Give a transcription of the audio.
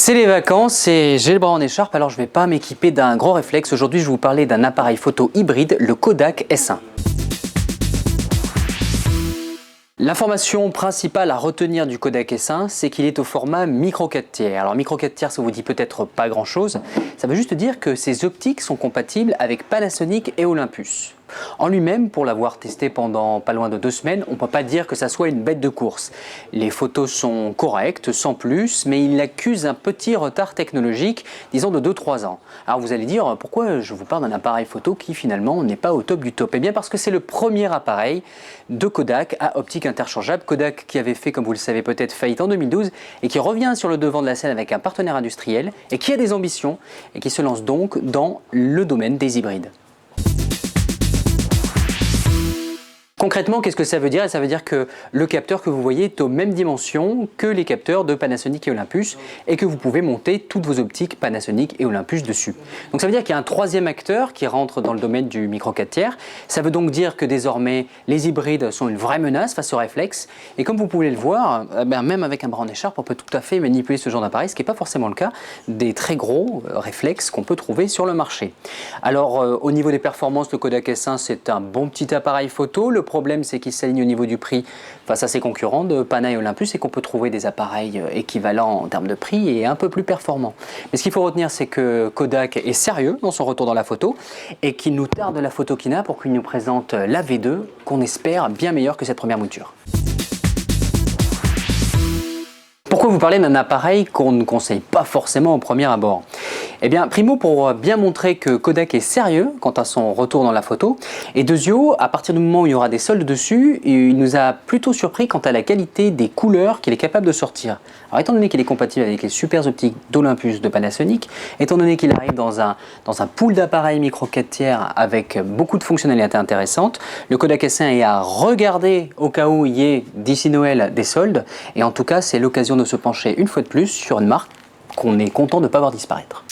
C'est les vacances et j'ai le bras en écharpe, alors je ne vais pas m'équiper d'un gros réflexe. Aujourd'hui, je vais vous parler d'un appareil photo hybride, le Kodak S1. L'information principale à retenir du Kodak S1, c'est qu'il est au format micro 4 tiers. Alors micro 4 tiers, ça vous dit peut-être pas grand-chose. Ça veut juste dire que ces optiques sont compatibles avec Panasonic et Olympus. En lui-même, pour l'avoir testé pendant pas loin de 2 semaines, on ne peut pas dire que ça soit une bête de course. Les photos sont correctes, sans plus, mais il accuse un petit retard technologique, disons de 2-3 ans. Alors vous allez dire, pourquoi je vous parle d'un appareil photo qui finalement n'est pas au top du top? Eh bien parce que c'est le premier appareil de Kodak à optique interchangeable. Kodak qui avait fait, comme vous le savez peut-être, faillite en 2012 et qui revient sur le devant de la scène avec un partenaire industriel et qui a des ambitions et qui se lance donc dans le domaine des hybrides. Concrètement, qu'est-ce que ça veut dire? Ça veut dire que le capteur que vous voyez est aux mêmes dimensions que les capteurs de Panasonic et Olympus et que vous pouvez monter toutes vos optiques Panasonic et Olympus dessus. Donc ça veut dire qu'il y a un troisième acteur qui rentre dans le domaine du micro 4 tiers. Ça veut donc dire que désormais les hybrides sont une vraie menace face aux réflexes et comme vous pouvez le voir, même avec un bras en écharpe, on peut tout à fait manipuler ce genre d'appareil, ce qui n'est pas forcément le cas des très gros réflexes qu'on peut trouver sur le marché. Alors au niveau des performances, le Kodak S1 c'est un bon petit appareil photo. Le problème, c'est qu'il s'aligne au niveau du prix face à ses concurrents de Pana et Olympus et qu'on peut trouver des appareils équivalents en termes de prix et un peu plus performants. Mais ce qu'il faut retenir, c'est que Kodak est sérieux dans son retour dans la photo et qu'il nous tarde la Photokina pour qu'il nous présente la V2 qu'on espère bien meilleure que cette première mouture. Pourquoi vous parler d'un appareil qu'on ne conseille pas forcément au premier abord? Eh bien, primo, pour bien montrer que Kodak est sérieux quant à son retour dans la photo, et deuxio, à partir du moment où il y aura des soldes dessus, il nous a plutôt surpris quant à la qualité des couleurs qu'il est capable de sortir. Alors, étant donné qu'il est compatible avec les super optiques d'Olympus de Panasonic, étant donné qu'il arrive dans un pool d'appareils micro 4 tiers avec beaucoup de fonctionnalités intéressantes, le Kodak S1 est à regarder au cas où il y ait d'ici Noël des soldes, et en tout cas, c'est l'occasion de se pencher une fois de plus sur une marque qu'on est content de ne pas voir disparaître.